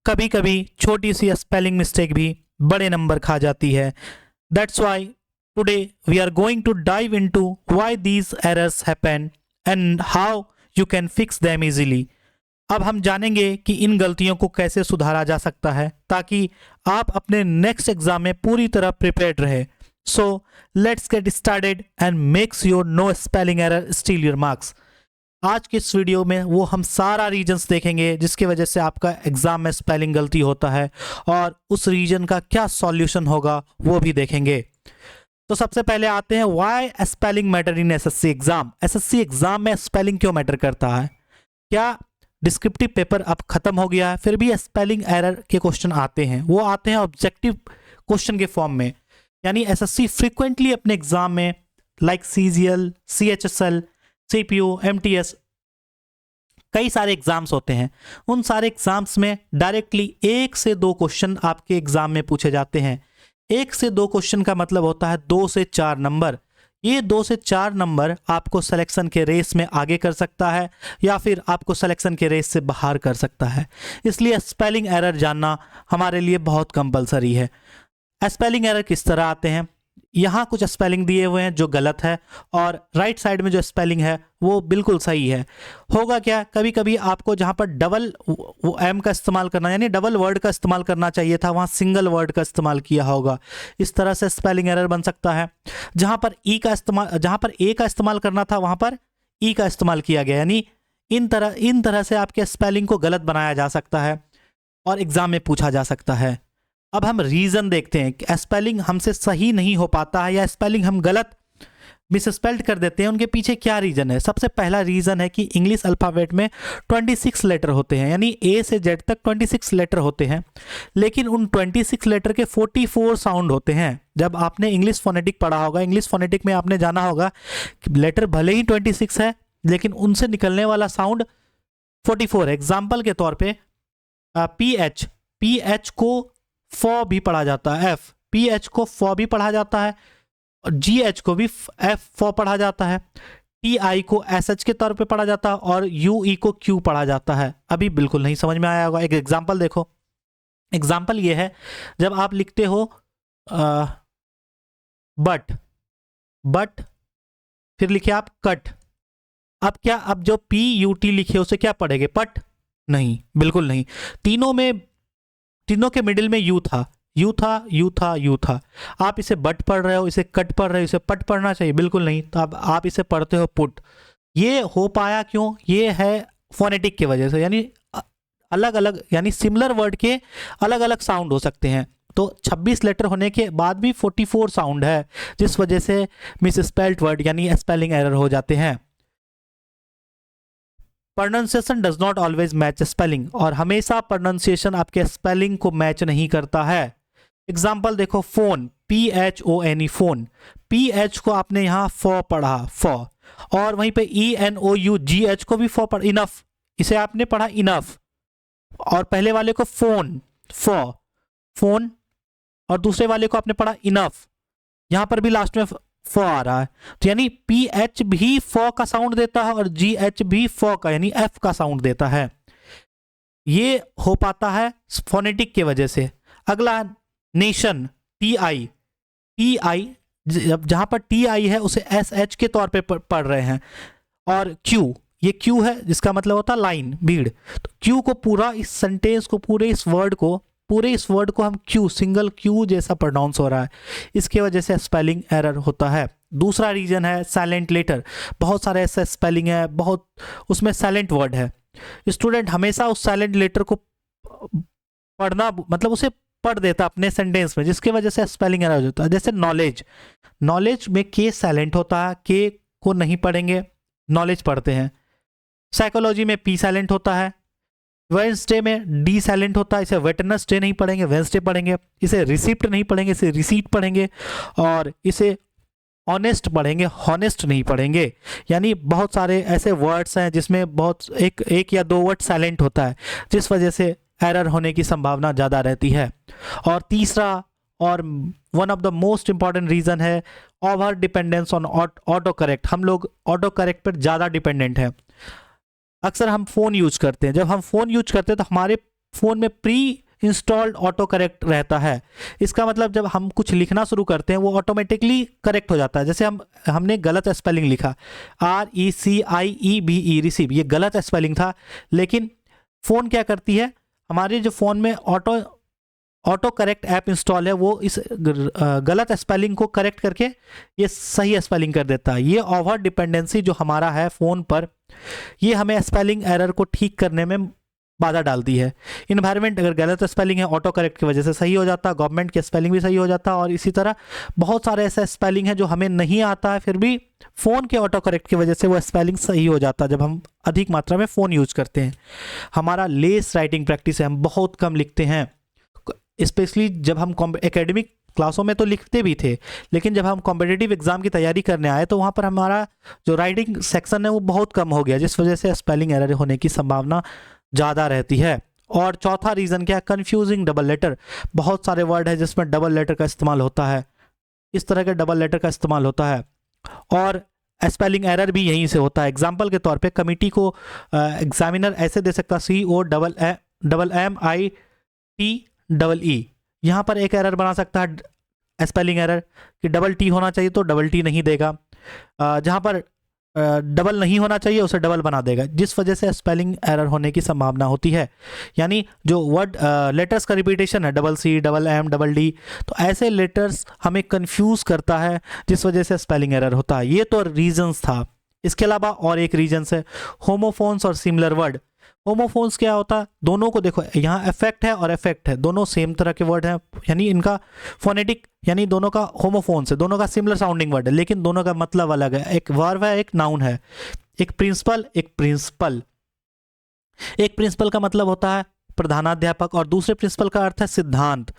कभी कभी छोटी सी स्पेलिंग मिस्टेक भी बड़े नंबर खा जाती है। That's why today we are going to dive into why these errors happen and how you can fix them easily. अब हम जानेंगे कि इन गलतियों को कैसे सुधारा जा सकता है ताकि आप अपने नेक्स्ट एग्जाम में पूरी तरह प्रिपेयर्ड रहे। So let's get started and makes your no spelling error steal your marks. आज के इस वीडियो में वो हम सारा रीजन्स देखेंगे जिसकी वजह से आपका एग्जाम में स्पेलिंग गलती होता है और उस रीजन का क्या सॉल्यूशन होगा वो भी देखेंगे। तो सबसे पहले आते हैं why spelling matter in SSC exam. SSC exam में स्पेलिंग क्यों मैटर करता है? क्या डिस्क्रिप्टिव पेपर अब खत्म हो गया है फिर भी स्पेलिंग एरर के क्वेश्चन आते हैं? वो आते हैं ऑब्जेक्टिव क्वेश्चन के फॉर्म में। यानी एसएससी फ्रीक्वेंटली अपने एग्जाम में like CGL, CHSL, CPU, MTS, कई सारे एग्जाम्स होते हैं। उन सारे एग्जाम्स में डायरेक्टली 1 से 2 क्वेश्चन आपके एग्जाम में पूछे जाते हैं। 1 से 2 क्वेश्चन का मतलब होता है 2 से 4 नंबर। ये 2 से 4 नंबर आपको सिलेक्शन के रेस में आगे कर सकता है या फिर आपको सिलेक्शन के रेस से बाहर कर सकता है। इसलिए स्पेलिंग एरर जानना हमारे लिए बहुत कंपलसरी है। स्पेलिंग एरर किस तरह आते हैं? यहाँ कुछ स्पेलिंग दिए हुए हैं जो गलत है और राइट साइड में जो स्पेलिंग है वो बिल्कुल सही है। होगा क्या, कभी कभी आपको जहाँ पर डबल एम का इस्तेमाल करना यानी डबल वर्ड का इस्तेमाल करना चाहिए था वहाँ सिंगल वर्ड का इस्तेमाल किया होगा। इस तरह से स्पेलिंग एरर बन सकता है। जहाँ पर ए का इस्तेमाल करना था वहाँ पर ई का इस्तेमाल किया गया, यानी इन तरह से आपके स्पेलिंग को गलत बनाया जा सकता है और एग्जाम में पूछा जा सकता है। अब हम रीजन देखते हैं कि स्पेलिंग हमसे सही नहीं हो पाता है या स्पेलिंग हम गलत मिसस्पेल्ड कर देते हैं, उनके पीछे क्या रीजन है। सबसे पहला रीजन है कि इंग्लिश अल्फाबेट में 26 लेटर होते हैं, यानी ए से जेड तक 26 लेटर होते हैं, लेकिन उन 26 लेटर के 44 साउंड होते हैं। जब आपने इंग्लिश फोनेटिक पढ़ा होगा, इंग्लिश फोनेटिक में आपने जाना होगा कि लेटर भले ही 26 है लेकिन उनसे निकलने वाला साउंड 44 है। एग्जाम्पल के तौर पर पी एच को फॉ भी पढ़ा जाता है, एफ पी एच को फॉ भी पढ़ा जाता है और जी एच को भी एफ फॉ पढ़ा जाता है। टी आई को एस एच के तौर पे पढ़ा जाता है और यू ई को क्यू पढ़ा जाता है। अभी बिल्कुल नहीं समझ में आया होगा। एक एग्जांपल देखो। एग्जांपल ये है, जब आप लिखते हो बट फिर लिखे आप कट। अब जो पी यू टी लिखे उसे क्या पढ़ेंगे? पट? नहीं, बिल्कुल नहीं। तीनों के मिडिल में यू था। आप इसे बट पढ़ रहे हो, इसे कट पढ़ रहे हो, इसे पट पढ़ना चाहिए? बिल्कुल नहीं। तो अब आप इसे पढ़ते हो पुट। ये हो पाया क्यों? ये है फोनेटिक की वजह से, यानी अलग अलग यानी सिमिलर वर्ड के अलग अलग साउंड हो सकते हैं। तो 26 लेटर होने के बाद भी 44 साउंड है, जिस वजह से मिसस्पेल्ड वर्ड यानी स्पेलिंग एरर हो जाते हैं। Pronunciation does not always match spelling, और हमेशा प्रोनाउंसिएशन आपके स्पेलिंग को मैच नहीं करता है। एग्जाम्पल देखो, फोन, PHONE, फोन, PH को आपने यहाँ फॉ पढ़ा, फॉ, और वहीं पे ENOUGH को भी फॉ पढ़ा, इनफ, इसे आपने पढ़ा इनफ, और पहले वाले को फोन, फॉ, फोन, और दूसरे वाले को आपने पढ़ा इनफ, यहाँ पर भी लास्ट में फॉ आ रहा है। तो यानी PH भी फॉ का साउंड देता है और GH भी फॉ का यानी F का साउंड देता है। ये हो पाता है फोनेटिक की वजह से। अगला नेशन, TI, जहां पर TI है उसे SH के तौर पे पढ़ रहे हैं, और Q, ये Q है जिसका मतलब होता है लाइन, भीड़। तो Q को पूरा इस सेंटेंस को पूरे इस वर्ड को हम Q, सिंगल Q जैसा प्रोनाउंस हो रहा है। इसके वजह से स्पेलिंग एरर होता है। दूसरा रीजन है साइलेंट लेटर। बहुत सारे ऐसे स्पेलिंग है, बहुत उसमें साइलेंट वर्ड है। स्टूडेंट हमेशा उस साइलेंट लेटर को पढ़ना, मतलब उसे पढ़ देता अपने सेंटेंस में, जिसकी वजह से स्पेलिंग एरर हो जाता है। जैसे नॉलेज में के साइलेंट होता है, के को नहीं पढ़ेंगे, नॉलेज पढ़ते हैं। साइकोलॉजी में पी साइलेंट होता है। वेडनेसडे में डी साइलेंट होता है, इसे वेडनेसडे नहीं पढ़ेंगे, वेडनेसडे पढ़ेंगे। इसे रिसिप्ट नहीं पढ़ेंगे, इसे रिसीट पढ़ेंगे, और इसे ऑनेस्ट पढ़ेंगे, हॉनेस्ट नहीं पढ़ेंगे। यानी बहुत सारे ऐसे वर्ड्स हैं जिसमें बहुत एक या दो वर्ड साइलेंट होता है, जिस वजह से एरर होने की संभावना ज़्यादा रहती है। और तीसरा और one of the most important reason है over dependence on auto correct. हम लोग ऑटो करेक्ट पर ज़्यादा डिपेंडेंट हैं। अक्सर हम फ़ोन यूज करते हैं, जब हम फ़ोन यूज करते हैं तो हमारे फ़ोन में प्री इंस्टॉल्ड ऑटो करेक्ट रहता है। इसका मतलब जब हम कुछ लिखना शुरू करते हैं वो ऑटोमेटिकली करेक्ट हो जाता है। जैसे हमने गलत स्पेलिंग लिखा, RECIEBE रिसीव, ये गलत स्पेलिंग था, लेकिन फ़ोन क्या करती है, हमारे जो फ़ोन में ऑटो करेक्ट ऐप इंस्टॉल है वो इस गलत स्पेलिंग को करेक्ट करके ये सही स्पेलिंग कर देता है। ये ओवर डिपेंडेंसी जो हमारा है फ़ोन पर, ये हमें स्पेलिंग एरर को ठीक करने में बाधा डालती है। इन्वायरमेंट अगर गलत स्पेलिंग है ऑटो करेक्ट की वजह से सही हो जाता, गवर्नमेंट की स्पेलिंग भी सही हो जाता, और इसी तरह बहुत सारे ऐसे स्पेलिंग है जो हमें नहीं आता है, फिर भी फ़ोन के ऑटो करेक्ट की वजह से वो स्पेलिंग सही हो जाता जब हम अधिक मात्रा में फ़ोन यूज करते हैं। हमारा लेस राइटिंग प्रैक्टिस है, हम बहुत कम लिखते हैं, स्पेशली जब हम एकेडमिक क्लासों में तो लिखते भी थे, लेकिन जब हम कॉम्पिटिटिव एग्जाम की तैयारी करने आए तो वहाँ पर हमारा जो राइटिंग सेक्शन है वो बहुत कम हो गया, जिस वजह से स्पेलिंग एरर होने की संभावना ज़्यादा रहती है। और चौथा रीज़न क्या है, कन्फ्यूजिंग डबल लेटर। बहुत सारे वर्ड है जिसमें डबल लेटर का इस्तेमाल होता है, इस तरह के डबल लेटर का इस्तेमाल होता है, और स्पेलिंग एरर भी यहीं से होता है। एग्जाम्पल के तौर पे कमिटी को एग्जामिनर ऐसे दे सकता, COEEE, यहाँ पर एक एरर बना सकता है स्पेलिंग एरर कि डबल टी होना चाहिए तो डबल टी नहीं देगा, जहाँ पर डबल नहीं होना चाहिए उसे डबल बना देगा, जिस वजह से स्पेलिंग एरर होने की संभावना होती है। यानी जो वर्ड लेटर्स का रिपीटेशन है, double C, double M, double D, तो ऐसे लेटर्स हमें कंफ्यूज करता है, जिस वजह से स्पेलिंग एरर होता है। ये तो रीजंस था। इसके अलावा और एक रीजंस है होमोफोन्स और सिमिलर वर्ड। होमोफोन्स क्या होता है, दोनों को देखो, यहाँ इफेक्ट है और इफेक्ट है, दोनों सेम तरह के वर्ड हैं, यानी इनका फोनेटिक, यानी दोनों का होमोफोन्स है, दोनों का सिमिलर साउंडिंग वर्ड है, लेकिन दोनों का मतलब अलग है। एक वर्ब है, एक नाउन है, एक प्रिंसिपल, एक प्रिंसिपल। एक प्रिंसिपल का मतलब होता है प्रधानाध्यापक और दूसरे प्रिंसिपल का अर्थ है सिद्धांत।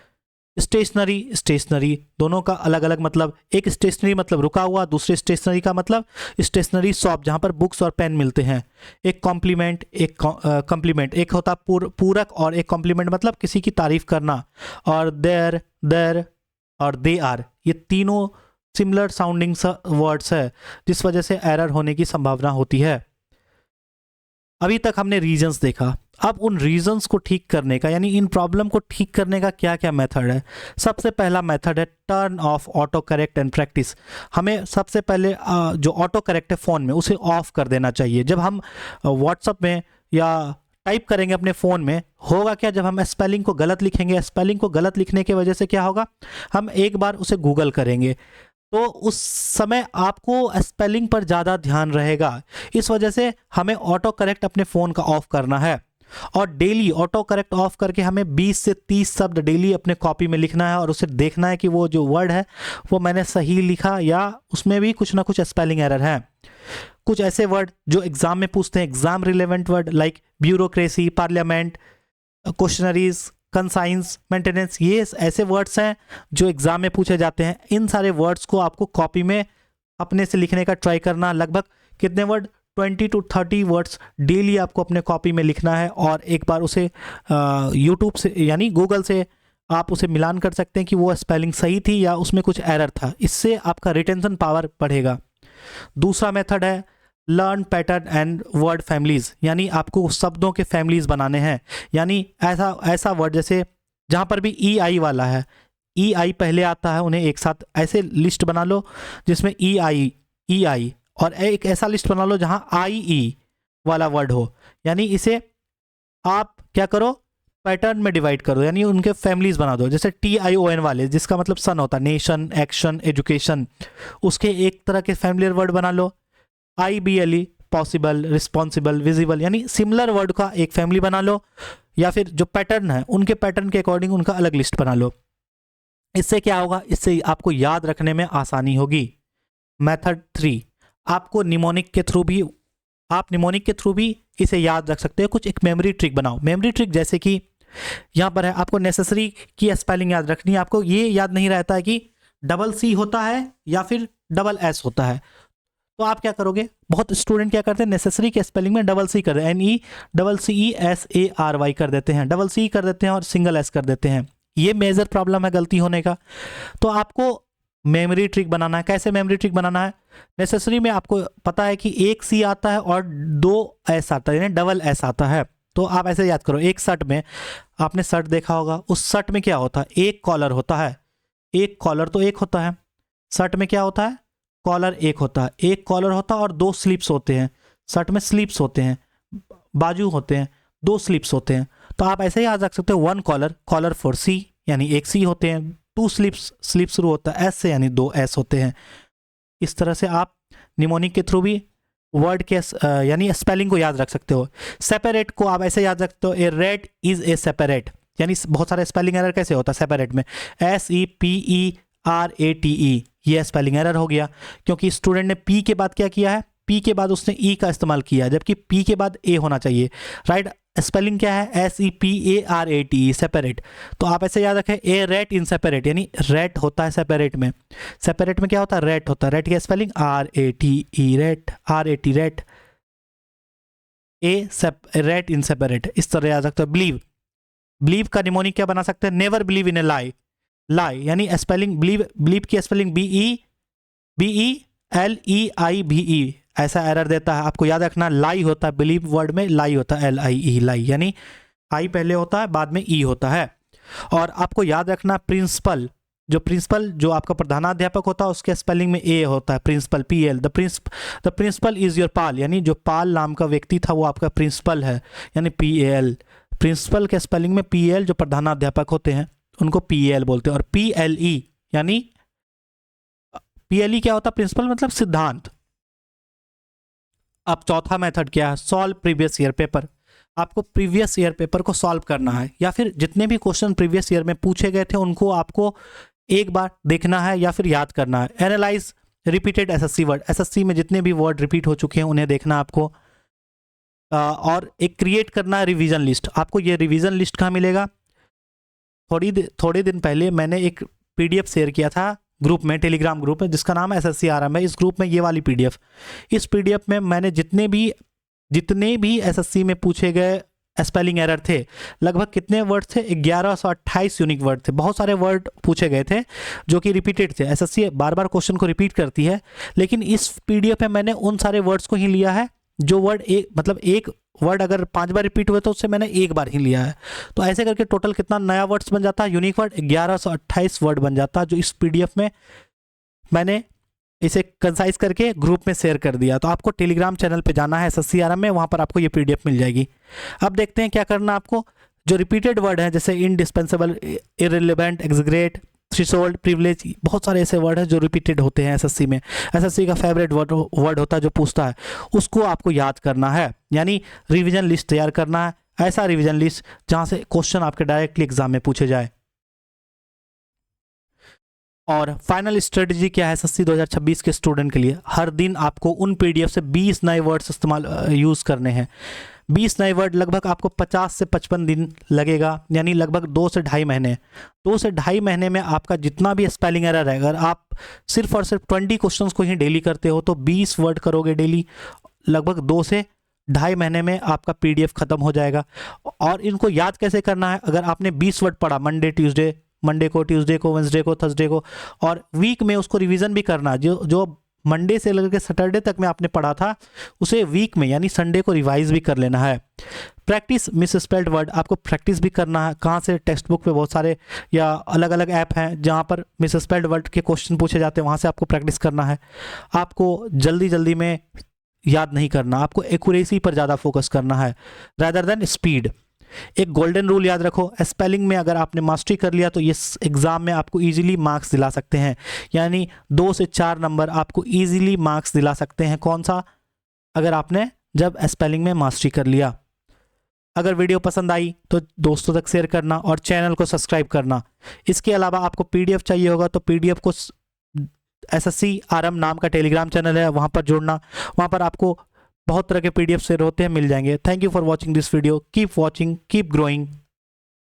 स्टेशनरी, स्टेशनरी, दोनों का अलग अलग मतलब। एक स्टेशनरी मतलब रुका हुआ, दूसरे स्टेशनरी का मतलब स्टेशनरी शॉप जहाँ पर बुक्स और पेन मिलते हैं। एक कॉम्प्लीमेंट, एक कॉम्प्लीमेंट, एक होता पूरक, और एक कॉम्प्लीमेंट मतलब किसी की तारीफ करना। और देयर, देयर और दे आर, ये तीनों सिमिलर साउंडिंग वर्ड्स है, जिस वजह से एरर होने की संभावना होती है। अभी तक हमने रीजंस देखा, अब उन रीजंस को ठीक करने का, यानी इन प्रॉब्लम को ठीक करने का क्या क्या मेथड है। सबसे पहला मेथड है turn off auto correct and practice. हमें सबसे पहले जो ऑटो करेक्ट है फ़ोन में उसे ऑफ कर देना चाहिए। जब हम व्हाट्सएप में या टाइप करेंगे अपने फ़ोन में, होगा क्या, जब हम स्पेलिंग को गलत लिखेंगे, स्पेलिंग को गलत लिखने की वजह से क्या होगा, हम एक बार उसे गूगल करेंगे तो उस समय आपको स्पेलिंग पर ज़्यादा ध्यान रहेगा। इस वजह से हमें ऑटो करेक्ट अपने फ़ोन का ऑफ करना है, और डेली ऑटो करेक्ट ऑफ करके हमें 20 से 30 शब्द डेली अपने कॉपी में लिखना है, और उसे देखना है कि वो जो वर्ड है वो मैंने सही लिखा या उसमें भी कुछ ना कुछ स्पेलिंग एरर है। कुछ ऐसे वर्ड जो एग्जाम में पूछते हैं, exam relevant word like bureaucracy, parliament, questionnaires, conscience, maintenance, ये ऐसे वर्ड्स हैं जो एग्जाम में पूछे जाते हैं। इन सारे वर्ड्स को आपको कॉपी में अपने से लिखने का ट्राई करना। लगभग कितने वर्ड, 20 to 30 वर्ड्स डेली आपको अपने कॉपी में लिखना है, और एक बार उसे यूट्यूब से यानी गूगल से आप उसे मिलान कर सकते हैं कि वो स्पेलिंग सही थी या उसमें कुछ एरर था। इससे आपका रिटेंशन पावर बढ़ेगा। दूसरा मेथड है learn pattern and word families, यानी आपको शब्दों के फैमिलीज बनाने हैं। यानी ऐसा वर्ड जैसे जहाँ पर भी EI वाला है, EI पहले आता है, उन्हें एक साथ ऐसे लिस्ट बना लो जिसमें EI, और एक ऐसा लिस्ट बना लो जहाँ IE वाला वर्ड हो। यानी इसे आप क्या करो, पैटर्न में डिवाइड कर दो, यानी उनके फैमिलीज बना दो। जैसे TION वाले, जिसका मतलब सन होता है, नेशन, एक्शन, एजुकेशन, उसके एक तरह के फैमिलियर वर्ड बना लो। IBLE, पॉसिबल, रिस्पॉन्सिबल, विजिबल, यानी सिमिलर वर्ड का एक फैमिली बना लो, या फिर जो पैटर्न है उनके पैटर्न के अकॉर्डिंग उनका अलग लिस्ट बना लो। इससे क्या होगा, इससे आपको याद रखने में आसानी होगी। मेथड 3, आपको निमोनिक के थ्रू भी इसे याद रख सकते हो। कुछ एक मेमोरी ट्रिक बनाओ। मेमोरी ट्रिक जैसे कि यहाँ पर है, आपको नेसेसरी की स्पेलिंग याद रखनी है। आपको ये याद नहीं रहता है कि डबल C होता है या फिर डबल S होता है, तो आप क्या करोगे, बहुत स्टूडेंट क्या करते हैं, नेसेसरी के स्पेलिंग में डबल C कर देते हैं, NECESARY कर देते हैं, डबल C कर देते हैं और सिंगल S कर देते हैं। ये मेजर प्रॉब्लम है गलती होने का। तो आपको मेमोरी ट्रिक बनाना है। कैसे मेमोरी ट्रिक बनाना है, नेसेसरी में आपको पता है कि एक C आता है और 2 S आता है, यानी डबल S आता है। तो आप ऐसे याद करो, एक शर्ट में आपने शर्ट देखा होगा, उस शर्ट में क्या होता है, एक कॉलर होता है, एक कॉलर तो एक होता है। शर्ट में क्या होता है, कॉलर एक होता है, एक कॉलर होता है और दो स्लीव्स होते हैं। शर्ट में स्लीव्स होते हैं, बाजू होते हैं, दो स्लीव्स होते हैं। तो आप ऐसे ही याद रख सकते हो, वन कॉलर, कॉलर फॉर सी यानी एक सी होते हैं, टू स्लीव्स, स्लीव शुरू होता है एस से यानी दो एस होते हैं। इस तरह से आप निमोनिक के थ्रू भी वर्ड के यानी स्पेलिंग को याद रख सकते हो। सेपरेट को आप ऐसे याद रखते हो, a rate is a separate, यानी बहुत सारे स्पेलिंग एरर कैसे होता है सेपरेट में, SEPERATE, ये स्पेलिंग एरर हो गया क्योंकि स्टूडेंट ने पी के बाद क्या किया है, पी के बाद उसने ई का इस्तेमाल किया, जबकि पी के बाद ए होना चाहिए, राइट। स्पेलिंग क्या है, SEPARATE, सेपरेट। तो आप ऐसे याद रखें, ए रेट इन सेपरेट, यानी रेट होता है सेपरेट में, सेपरेट में क्या होता है, रेट होता है। रेट की spelling RATE, rate, RAT, rate, rate in separate, इस तरह याद रखते हो। बिलीव, बिलीव का निमोनिक क्या बना सकते हैं, नेवर बिलीव इन ए लाई, लाई यानी स्पेलिंग बिलीव, बिलीव की स्पेलिंग BELEIVE, ऐसा एरर देता है, आपको याद रखना। लाई होता है बिलीव वर्ड में, लाई होता है LIE, लाई यानी आई पहले होता है बाद में ई होता है। और आपको याद रखना प्रिंसिपल, जो प्रिंसिपल जो आपका प्रधानाध्यापक होता है उसके स्पेलिंग में ए होता है, principal PL, the principal is your pal, यानी जो पाल नाम का व्यक्ति था वो आपका प्रिंसिपल है, यानी PAL। प्रिंसिपल के स्पेलिंग में PL, जो प्रधानाध्यापक होते हैं उनको PAL बोलते हैं। और PLE यानी PLE क्या होता है, प्रिंसिपल मतलब सिद्धांत। अब चौथा मेथड क्या है, सॉल्व प्रीवियस ईयर पेपर। आपको प्रीवियस ईयर पेपर को सॉल्व करना है, या फिर जितने भी क्वेश्चन प्रीवियस ईयर में पूछे गए थे उनको आपको एक बार देखना है या फिर याद करना है। Analyse repeated SSC word, SSC में जितने भी वर्ड रिपीट हो चुके हैं उन्हें देखना आपको। और एक क्रिएट करना है रिवीजन लिस्ट। आपको ये रिवीजन लिस्ट कहाँ मिलेगा, थोड़े दिन पहले मैंने एक PDF शेयर किया था ग्रुप में, टेलीग्राम ग्रुप में, जिसका नाम SSC RM है। इस ग्रुप में ये वाली PDF, इस PDF में मैंने जितने भी SSC में पूछे गए स्पेलिंग एरर थे, लगभग कितने वर्ड थे, 1128 यूनिक वर्ड थे। बहुत सारे वर्ड पूछे गए थे जो कि रिपीटेड थे। SSC बार बार क्वेश्चन को रिपीट करती है, लेकिन इस PDF में मैंने उन सारे वर्ड्स को ही लिया है जो वर्ड एक वर्ड अगर 5 बार रिपीट हुए तो उससे मैंने एक बार ही लिया है। तो ऐसे करके टोटल कितना नया वर्ड्स बन जाता है, यूनिक वर्ड 1128 वर्ड बन जाता है, जो इस PDF में मैंने इसे कंसाइज करके ग्रुप में शेयर कर दिया। तो आपको टेलीग्राम चैनल पे जाना है SSC RM में, वहाँ पर आपको ये PDF मिल जाएगी। अब देखते हैं क्या करना आपको। जो रिपीटेड वर्ड हैं जैसे इनडिस्पेंसेबल, इररिलेवेंट, एग्जीग्रेट, थ्रेशोल्ड, प्रिविलेज, बहुत सारे ऐसे वर्ड हैं जो रिपीटेड होते हैं SSC में। SSC का फेवरेट वर्ड होता है जो पूछता है, उसको आपको याद करना है, यानी रिवीजन लिस्ट तैयार करना है। ऐसा रिवीजन लिस्ट जहाँ से क्वेश्चन आपके डायरेक्टली एग्जाम में पूछे जाए। और फाइनल स्ट्रेटजी क्या है SSC 2026 के स्टूडेंट के लिए, हर दिन आपको उन PDF से 20 नए वर्ड्स इस्तेमाल यूज़ करने हैं। 20 नए वर्ड लगभग आपको 50 से 55 दिन लगेगा, यानी लगभग 2 से ढाई महीने। 2 से ढाई महीने में आपका जितना भी स्पेलिंग एरर है, अगर आप सिर्फ और सिर्फ 20 क्वेश्चंस को ही डेली करते हो तो 20 वर्ड करोगे डेली, लगभग 2 से ढाई महीने में आपका PDF खत्म हो जाएगा। और इनको याद कैसे करना है, अगर आपने 20 वर्ड पढ़ा मंडे को, ट्यूसडे को, वेंसडे को, थर्सडे को, और वीक में उसको रिवीजन भी करना, जो मंडे से लेकर के सैटरडे तक में आपने पढ़ा था उसे वीक में यानी संडे को रिवाइज भी कर लेना है। प्रैक्टिस मिस स्पेल्ड वर्ड, आपको प्रैक्टिस भी करना है। कहाँ से, टेक्स्ट बुक पे बहुत सारे या अलग अलग ऐप हैं जहाँ पर मिस स्पेल्ड वर्ड के क्वेश्चन पूछे जाते हैं, वहाँ से आपको प्रैक्टिस करना है। आपको जल्दी में याद नहीं करना, आपको एक्यूरेसी पर ज़्यादा फोकस करना है रादर देन स्पीड। एक गोल्डन रूल याद रखो, स्पेलिंग में अगर आपने मास्टरी कर लिया तो इस एग्ज़ाम में आपको इजीली मार्क्स दिला सकते हैं, यानी 2 से 4 नंबर आपको इजीली मार्क्स दिला सकते हैं। कौन सा, अगर आपने जब स्पेलिंग में मास्टरी कर लिया। अगर वीडियो पसंद आई तो दोस्तों तक शेयर करना और चैनल को सब्सक्राइब करना। इसके अलावा आपको PDF चाहिए होगा तो PDF को SSC RM नाम का टेलीग्राम चैनल है, वहाँ पर जुड़ना, वहाँ पर आपको बहुत तरह के PDF शेयर होते हैं, मिल जाएंगे। Thank you for watching this video, keep watching, keep growing.